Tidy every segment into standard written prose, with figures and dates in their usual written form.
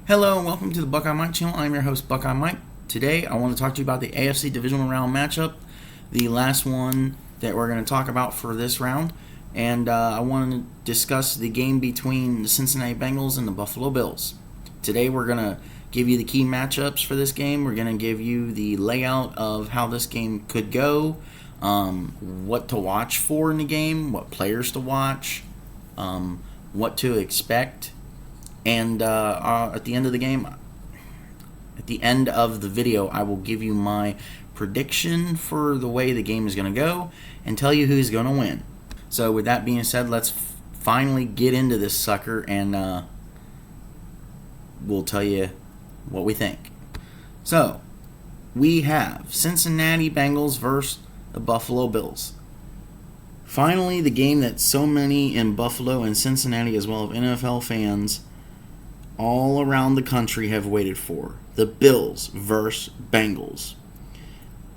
Hello and welcome to the Buckeye Mike channel. I'm your host, Buckeye Mike. Today I want to talk to you about the AFC Divisional round matchup, the last one that we're going to talk about for this round. And I want to discuss the game between the Cincinnati Bengals and the Buffalo Bills. Today we're going to give you the key matchups for this game. We're going to give you the layout of how this game could go, what to watch for in the game, what players to watch, what to expect. And at the end of the game, at the end of the video, I will give you my prediction for the way the game is going to go and tell you who's going to win. So with that being said, let's finally get into this sucker and we'll tell you what we think. So we have Cincinnati Bengals versus the Buffalo Bills. Finally, the game that so many in Buffalo and Cincinnati, as well as NFL fans all around the country, have waited for. The Bills versus Bengals.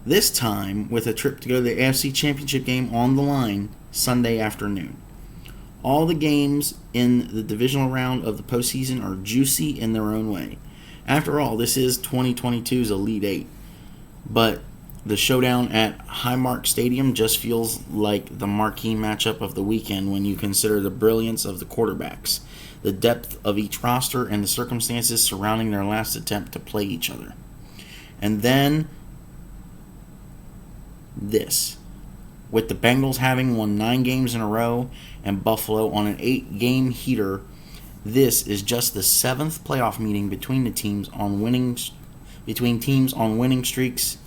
This time with a trip to go to the AFC Championship game on the line Sunday afternoon. All the games in the divisional round of the postseason are juicy in their own way. After all, this is 2022's Elite Eight. But the showdown at Highmark Stadium just feels like the marquee matchup of the weekend when you consider the brilliance of the quarterbacks, the depth of each roster, and the circumstances surrounding their last attempt to play each other. And then this. With the Bengals having won 9 games in a row and Buffalo on an 8-game heater, this is just the 7th playoff meeting between teams on winning streaks.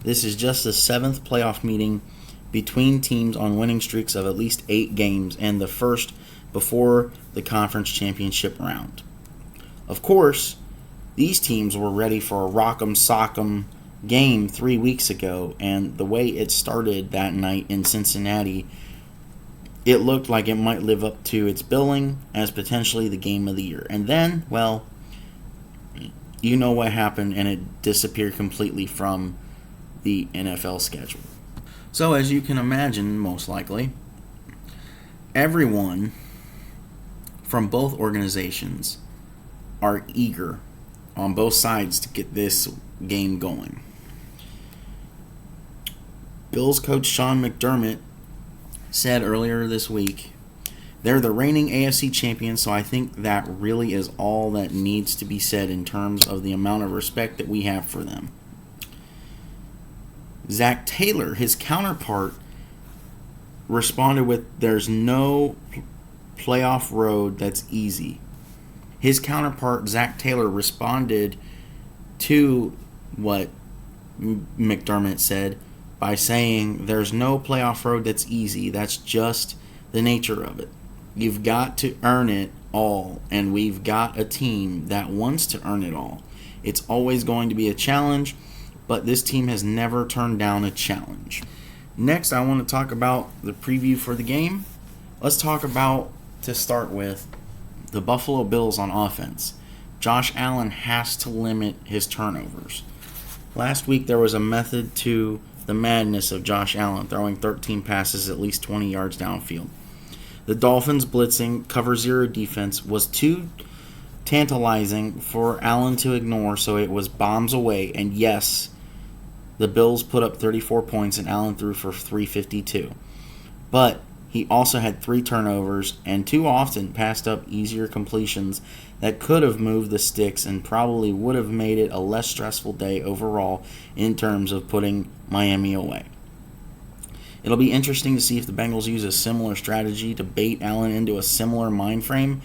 This is just the 7th playoff meeting between teams on winning streaks of at least 8 games, and the first before the conference championship round. Of course, these teams were ready for a rock'em sock'em game 3 weeks ago, and the way it started that night in Cincinnati, it looked like it might live up to its billing as potentially the game of the year. And then, well, you know what happened, and it disappeared completely from the NFL schedule. So as you can imagine, most likely, everyone from both organizations are eager on both sides to get this game going. Bills coach Sean McDermott said earlier this week, they're the reigning AFC champions, so I think that really is all that needs to be said in terms of the amount of respect that we have for them. Zach Taylor, his counterpart, responded with, there's no playoff road that's easy. His counterpart, Zach Taylor, responded to what McDermott said by saying, there's no playoff road that's easy. That's just the nature of it. You've got to earn it all, and we've got a team that wants to earn it all. It's always going to be a challenge, but this team has never turned down a challenge. Next, I want to talk about the preview for the game. Let's talk about, to start with, the Buffalo Bills on offense. Josh Allen has to limit his turnovers. Last week, there was a method to the madness of Josh Allen, throwing 13 passes at least 20 yards downfield. The Dolphins' blitzing cover zero defense was too tantalizing for Allen to ignore, so it was bombs away. And yes, the Bills put up 34 points and Allen threw for 352. But he also had 3 turnovers and too often passed up easier completions that could have moved the sticks and probably would have made it a less stressful day overall in terms of putting Miami away. It'll be interesting to see if the Bengals use a similar strategy to bait Allen into a similar mind frame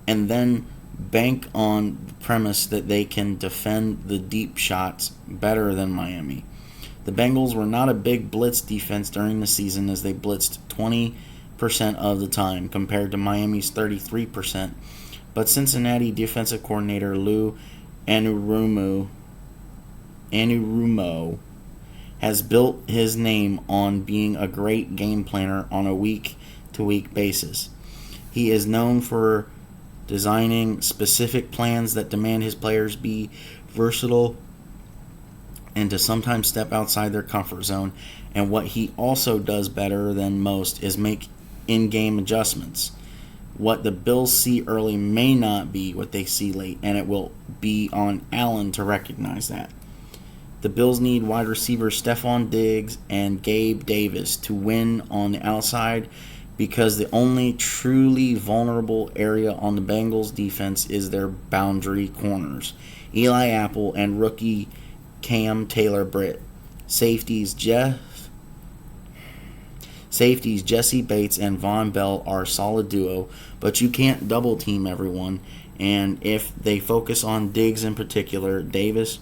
and then bank on the premise that they can defend the deep shots better than Miami. The Bengals were not a big blitz defense during the season, as they blitzed 20% of the time compared to Miami's 33%. But Cincinnati defensive coordinator Lou Anarumo has built his name on being a great game planner on a week-to-week basis. He is known for designing specific plans that demand his players be versatile and to sometimes step outside their comfort zone. And what he also does better than most is make in-game adjustments. What the Bills see early may not be what they see late, and it will be on Allen to recognize that. The Bills need wide receivers Stephon Diggs and Gabe Davis to win on the outside, because the only truly vulnerable area on the Bengals defense is their boundary corners, Eli Apple and rookie Cam Taylor-Britt. Safeties Jesse Bates and Von Bell are a solid duo, but you can't double team everyone, and if they focus on Diggs in particular, Davis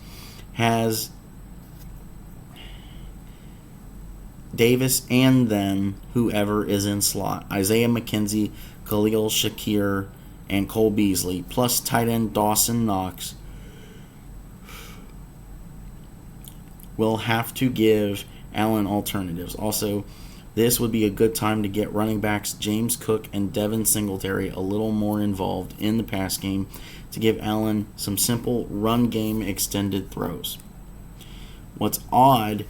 and then whoever is in slot, Isaiah McKenzie, Khalil Shakir, and Cole Beasley, plus tight end Dawson Knox, will have to give Allen alternatives. Also, this would be a good time to get running backs James Cook and Devin Singletary a little more involved in the pass game to give Allen some simple run game extended throws. What's odd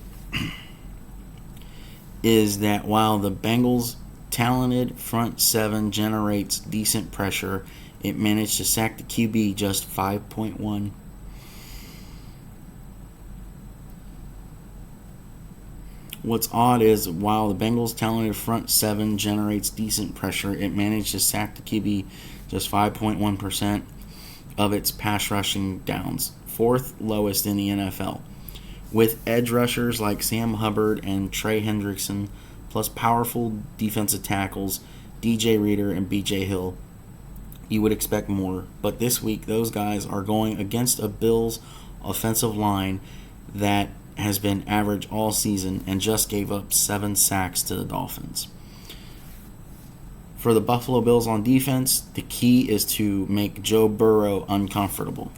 is that while the Bengals' talented front seven generates decent pressure, it managed to sack the QB just 5.1. What's odd is while the Bengals' talented front seven generates decent pressure, it managed to sack the QB just 5.1% of its pass rushing downs, fourth lowest in the NFL. With edge rushers like Sam Hubbard and Trey Hendrickson, plus powerful defensive tackles DJ Reader and BJ Hill, you would expect more. But this week, those guys are going against a Bills offensive line that has been average all season and just gave up 7 sacks to the Dolphins. For the Buffalo Bills on defense, the key is to make Joe Burrow uncomfortable.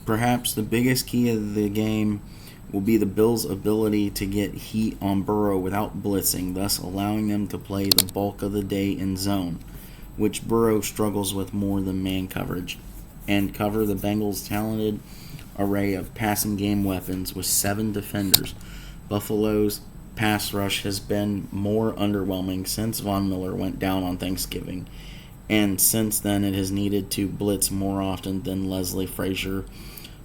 Perhaps the biggest key of the game will be the Bills' ability to get heat on Burrow without blitzing, thus allowing them to play the bulk of the day in zone, which Burrow struggles with more than man coverage, and cover the Bengals' talented array of passing game weapons with 7 defenders. Buffalo's pass rush has been more underwhelming since Von Miller went down on Thanksgiving, and since then it has needed to blitz more often than Leslie Frazier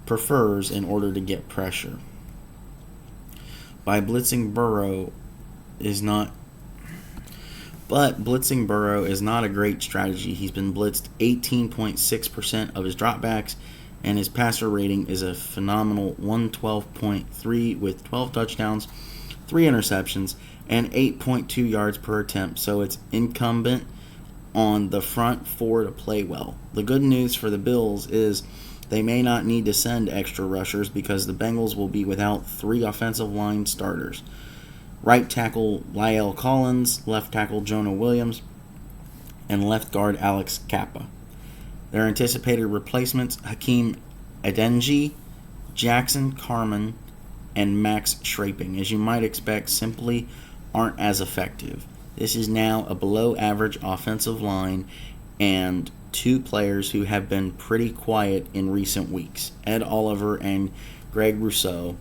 prefers in order to get pressure. Blitzing Burrow is not a great strategy. He's been blitzed 18.6% of his dropbacks, and his passer rating is a phenomenal 112.3 with 12 touchdowns, 3 interceptions, and 8.2 yards per attempt, so it's incumbent on the front 4 to play well. The good news for the Bills is they may not need to send extra rushers because the Bengals will be without 3 offensive line starters. Right tackle La'el Collins, left tackle Jonah Williams, and left guard Alex Kappa. Their anticipated replacements, Hakeem Adeniji, Jackson Carman, and Max Schraping, as you might expect, simply aren't as effective. This is now a below-average offensive line and 2 players who have been pretty quiet in recent weeks. Ed Oliver and Greg Rousseau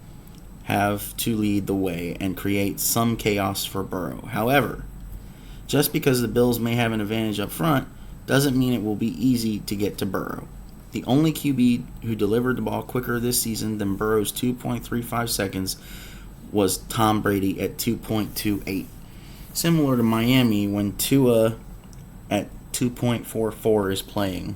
have to lead the way and create some chaos for Burrow. However, just because the Bills may have an advantage up front doesn't mean it will be easy to get to Burrow. The only QB who delivered the ball quicker this season than Burrow's 2.35 seconds was Tom Brady at 2.28. Similar to Miami when Tua at 2.44 is playing.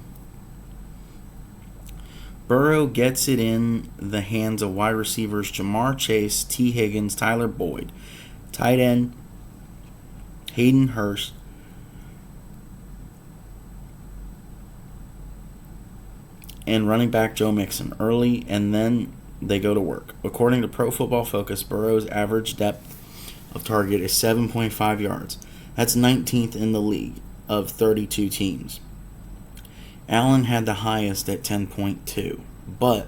Burrow gets it in the hands of wide receivers Jamar Chase, T. Higgins, Tyler Boyd, tight end Hayden Hurst, and running back Joe Mixon early, and then they go to work. According to Pro Football Focus, Burrow's average depth of target is 7.5 yards. That's 19th in the league of 32 teams. Allen had the highest at 10.2, but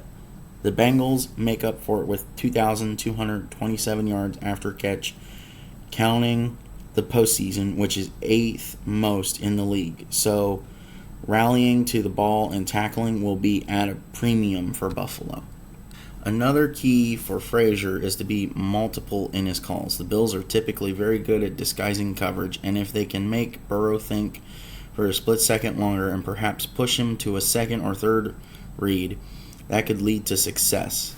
the Bengals make up for it with 2,227 yards after catch, counting the postseason, which is 8th most in the league. So rallying to the ball and tackling will be at a premium for Buffalo. Another key for Frazier is to be multiple in his calls. The Bills are typically very good at disguising coverage, and if they can make Burrow think for a split second longer and perhaps push him to a second or third read, that could lead to success.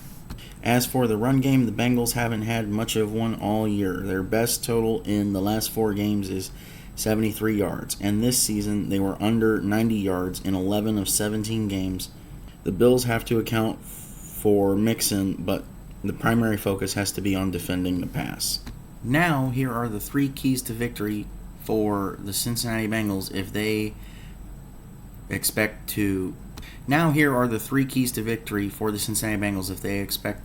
As for the run game, the Bengals haven't had much of one all year. Their best total in the last 4 games is 73 yards, and this season they were under 90 yards in 11 of 17 games. The Bills have to account for Mixon, but the primary focus has to be on defending the pass. Now, here are the 3 keys to victory for the Cincinnati Bengals if they expect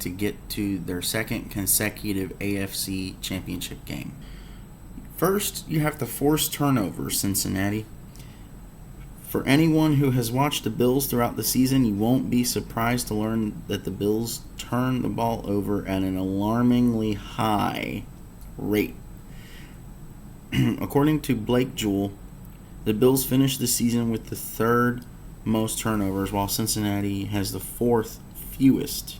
to get to their second consecutive AFC Championship game. First, you have to force turnovers, Cincinnati. For anyone who has watched the Bills throughout the season, you won't be surprised to learn that the Bills turn the ball over at an alarmingly high rate. According to Blake Jewell, the Bills finished the season with the 3rd most turnovers, while Cincinnati has the 4th fewest.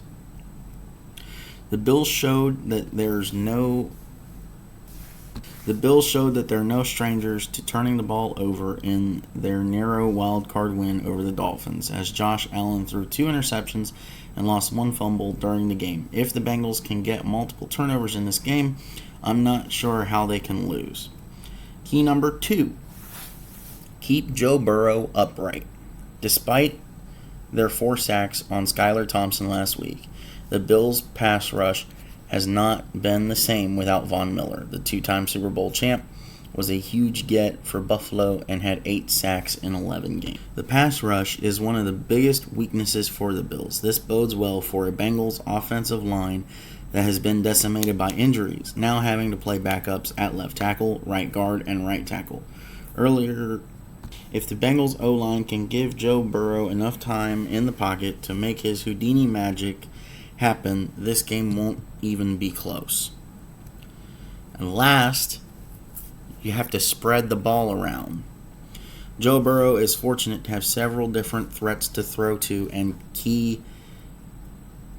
The Bills showed that they're no strangers to turning the ball over in their narrow wild card win over the Dolphins, as Josh Allen threw 2 interceptions and lost 1 fumble during the game. If the Bengals can get multiple turnovers in this game, I'm not sure how they can lose. Key number 2, keep Joe Burrow upright. Despite their 4 sacks on Skylar Thompson last week, the Bills' pass rush has not been the same without Von Miller. The 2-time Super Bowl champ was a huge get for Buffalo and had 8 sacks in 11 games. The pass rush is one of the biggest weaknesses for the Bills. This bodes well for a Bengals offensive line that has been decimated by injuries, now having to play backups at left tackle, right guard, and right tackle. If the Bengals O-line can give Joe Burrow enough time in the pocket to make his Houdini magic happen, this game won't even be close. And last, you have to spread the ball around. Joe Burrow is fortunate to have several different threats to throw to, and key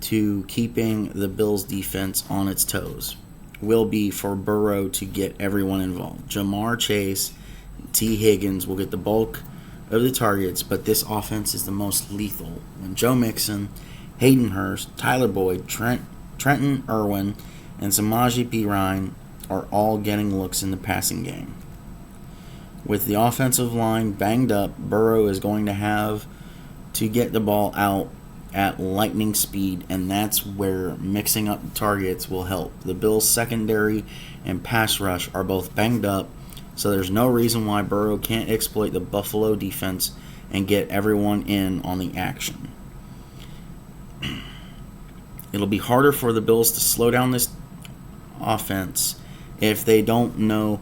to keeping the Bills' defense on its toes will be for Burrow to get everyone involved. Jamar Chase, T. Higgins will get the bulk of the targets, but this offense is the most lethal when Joe Mixon, Hayden Hurst, Tyler Boyd, Trenton Irwin, and Samaje Perine are all getting looks in the passing game. With the offensive line banged up, Burrow is going to have to get the ball out at lightning speed, and that's where mixing up the targets will help. The Bills' secondary and pass rush are both banged up, so there's no reason why Burrow can't exploit the Buffalo defense and get everyone in on the action. It'll be harder for the Bills to slow down this offense if they don't know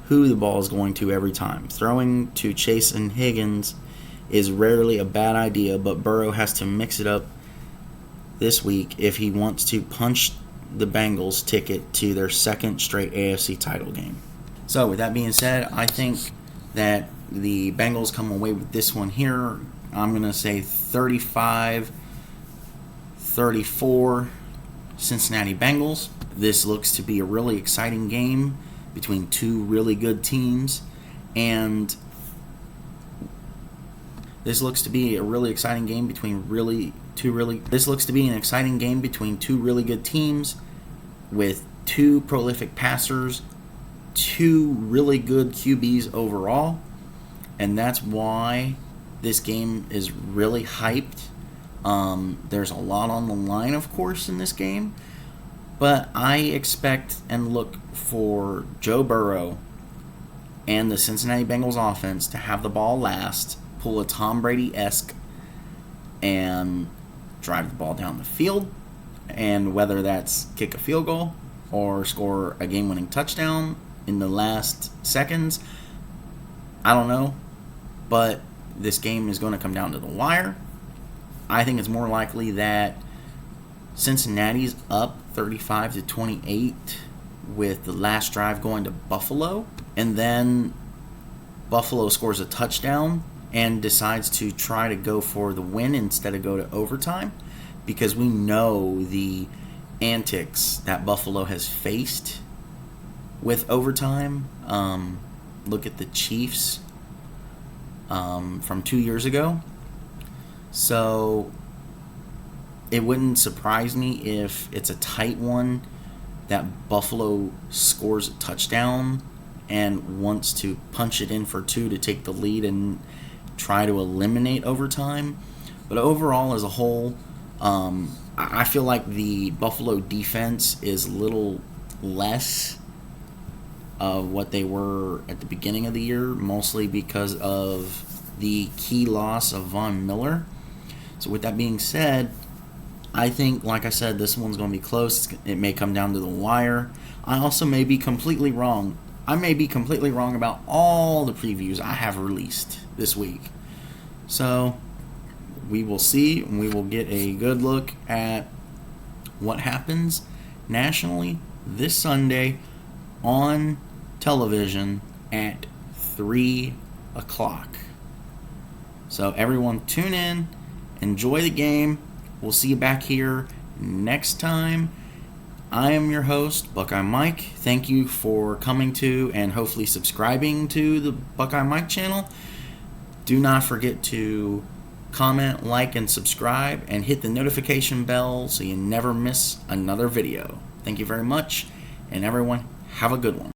who the ball is going to every time. Throwing to Chase and Higgins is rarely a bad idea, but Burrow has to mix it up this week if he wants to punch the Bengals' ticket to their 2nd straight AFC title game. So, with that being said, I think that the Bengals come away with this one here. I'm going to say 35-34 Cincinnati Bengals. This looks to be a really exciting game between 2 really good teams, and this looks to be an exciting game between two really good teams with 2 prolific passers, 2 really good QBs overall, and that's why this game is really hyped. There's a lot on the line, of course, in this game, but I expect and look for Joe Burrow and the Cincinnati Bengals offense to have the ball last, pull a Tom Brady-esque, and drive the ball down the field, and whether that's kick a field goal or score a game-winning touchdown in the last seconds, I don't know, but this game is going to come down to the wire. I think it's more likely that Cincinnati's up 35-28 with the last drive going to Buffalo, and then Buffalo scores a touchdown and decides to try to go for the win instead of go to overtime. because we know the antics that Buffalo has faced with overtime. Look at the Chiefs from 2 years ago. So it wouldn't surprise me if it's a tight one, that Buffalo scores a touchdown and wants to punch it in for two to take the lead and try to eliminate overtime. But overall, as a whole, I feel like the Buffalo defense is a little less of what they were at the beginning of the year, mostly because of the key loss of Von Miller. So with that being said, I think, like I said, this one's going to be close. It may come down to the wire. I also may be completely wrong. I may be completely wrong about all the previews I have released this week. So we will see, and we will get a good look at what happens nationally this Sunday on television at 3 o'clock. So everyone tune in, enjoy the game. We'll see you back here next time. I am your host, Buckeye Mike. Thank you for coming to and hopefully subscribing to the Buckeye Mike channel. Do not forget to comment, like, and subscribe, and hit the notification bell so you never miss another video. Thank you very much, and everyone, have a good one.